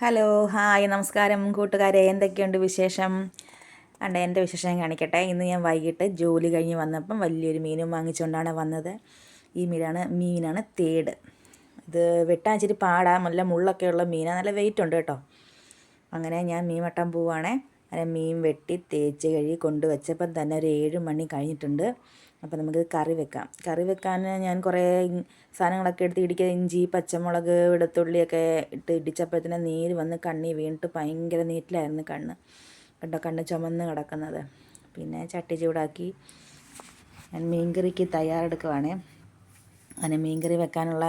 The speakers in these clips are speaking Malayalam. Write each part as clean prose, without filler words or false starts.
ഹലോ ഹായ് നമസ്കാരം കൂട്ടുകാരെ, എന്തൊക്കെയുണ്ട് വിശേഷം? എൻ്റെ വിശേഷം കാണിക്കട്ടെ. ഇന്ന് ഞാൻ വൈകിട്ട് ജോലി കഴിഞ്ഞ് വന്നപ്പം വലിയൊരു മീനും വാങ്ങിച്ചുകൊണ്ടാണ് വന്നത്. ഈ മീനാണ് തേട്. ഇത് വെട്ടാൻ ഇച്ചിരി പാടാ, നല്ല മുള്ളൊക്കെ ഉള്ള മീനാണ്, നല്ല വെയിറ്റ് ഉണ്ട് കേട്ടോ. അങ്ങനെ ഞാൻ മീൻ വെട്ടാൻ പോവുകയാണേ. അങ്ങനെ മീൻ വെട്ടി തേച്ച് കഴുകി കൊണ്ടുവച്ചപ്പം തന്നെ ഒരു 7 മണി കഴിഞ്ഞിട്ടുണ്ട്. അപ്പോൾ നമുക്ക് കറി വെക്കാം. കറി വെക്കാൻ ഞാൻ കുറേ സാധനങ്ങളൊക്കെ എടുത്ത് ഇടിക്കുക, ഇഞ്ചി, പച്ചമുളക്, വെളുത്തുള്ളിയൊക്കെ ഇട്ട് ഇടിച്ചപ്പോഴത്തേന് നീര് വന്ന് കണ്ണി വീണിട്ട് ഭയങ്കര നീറ്റിലായിരുന്നു കണ്ണ് ചുമന്ന് കിടക്കുന്നത്. പിന്നെ ചട്ടി ചൂടാക്കി ഞാൻ മീൻകറിക്ക് തയ്യാറെടുക്കുവാണേ. അങ്ങനെ മീൻകറി വെക്കാനുള്ള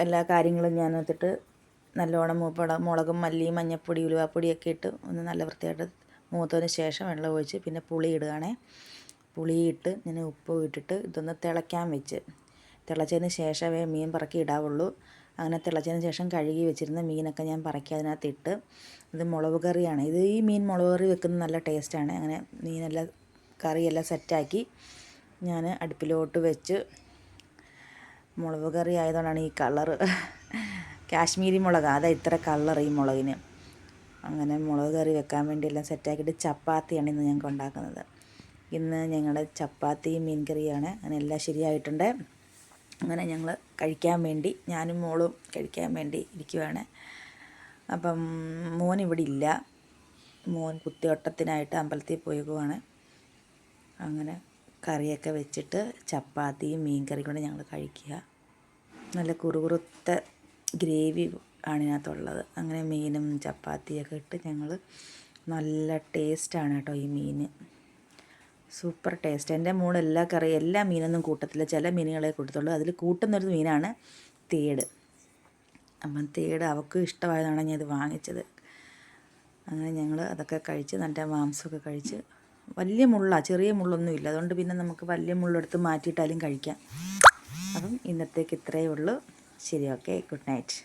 എല്ലാ കാര്യങ്ങളും ഞാൻ എടുത്തിട്ട് നല്ലോണം മുളകും മല്ലിയും മഞ്ഞൾപ്പൊടി ഉലുവാപ്പൊടിയൊക്കെ ഇട്ട് ഒന്ന് നല്ല വൃത്തിയായിട്ട് മൂത്തതിന് ശേഷം വെള്ളം ഒഴിച്ച് പിന്നെ പുളി ഇടുകയാണേ. പുളിയിട്ട് ഞാൻ ഉപ്പ് ഇട്ടിട്ട് ഇതൊന്ന് തിളയ്ക്കാൻ വെച്ച്, തിളച്ചതിന് ശേഷമേ മീൻ പറക്കി ഇടാവുള്ളൂ. അങ്ങനെ തിളച്ചതിന് ശേഷം കഴുകി വെച്ചിരുന്ന മീനൊക്കെ ഞാൻ പറക്കി അതിനകത്തിട്ട്, ഇത് മുളക് കറിയാണ്. ഈ മീൻ മുളക് കറി വെക്കുന്നത് നല്ല ടേസ്റ്റാണ്. അങ്ങനെ മീനെല്ലാം കറിയെല്ലാം സെറ്റാക്കി ഞാൻ അടുപ്പിലോട്ട് വെച്ച്, മുളക് കറി ആയതുകൊണ്ടാണ് ഈ കളറ്, കാശ്മീരി മുളകാണ്, അതാ ഇത്ര കളർ ഈ മുളകിന്. അങ്ങനെ മുളക് കറി വെക്കാൻ വേണ്ടി എല്ലാം സെറ്റാക്കിയിട്ട് ചപ്പാത്തിയാണ് ഇന്ന് ഞങ്ങൾക്ക് ഉണ്ടാക്കുന്നത്. ഇന്ന് ഞങ്ങളുടെ ചപ്പാത്തിയും മീൻ കറിയാണ്. അങ്ങനെ എല്ലാം ശരിയായിട്ടുണ്ട്. അങ്ങനെ ഞങ്ങൾ കഴിക്കാൻ വേണ്ടി, ഞാനും മോളും കഴിക്കാൻ വേണ്ടി ഇരിക്കുവാണ്. അപ്പം മോൻ ഇവിടെ ഇല്ല, മോൻ കുത്തിയോട്ടത്തിനായിട്ട് അമ്പലത്തിൽ പോയേക്കുവാണ്. അങ്ങനെ കറിയൊക്കെ വെച്ചിട്ട് ചപ്പാത്തിയും മീൻ കറി കൊണ്ട് ഞങ്ങൾ കഴിക്കുക. നല്ല കുറുകുറുത്ത ഗ്രേവി ആണ് ഇതിനകത്തുള്ളത്. അങ്ങനെ മീനും ചപ്പാത്തിയൊക്കെ ഇട്ട് ഞങ്ങൾ, നല്ല ടേസ്റ്റാണ് കേട്ടോ ഈ മീൻ, സൂപ്പർ ടേസ്റ്റ്. എൻ്റെ മോൾ എല്ലാ മീനൊന്നും കൂട്ടത്തില്ല, ചില മീനുകളെ കൂട്ടത്തുള്ളൂ. അതിൽ കൂട്ടുന്നൊരു മീനാണ് തേട്. അപ്പം തേട് അവൾക്ക് ഇഷ്ടമായതാണ് ഞാൻ ഇത് വാങ്ങിച്ചത്. അങ്ങനെ ഞങ്ങൾ അതൊക്കെ കഴിച്ച്, നല്ല മാംസമൊക്കെ കഴിച്ച്. വലിയ മുള്ളാണ്, ചെറിയ മുള്ളൊന്നും ഇല്ല, അതുകൊണ്ട് പിന്നെ നമുക്ക് വലിയ മുള്ളെടുത്ത് മാറ്റിയിട്ടാലും കഴിക്കാം. അപ്പം ഇന്നത്തേക്ക് ഇത്രയേ ഉള്ളൂ. ശരി, ഓക്കെ, ഗുഡ് നൈറ്റ്.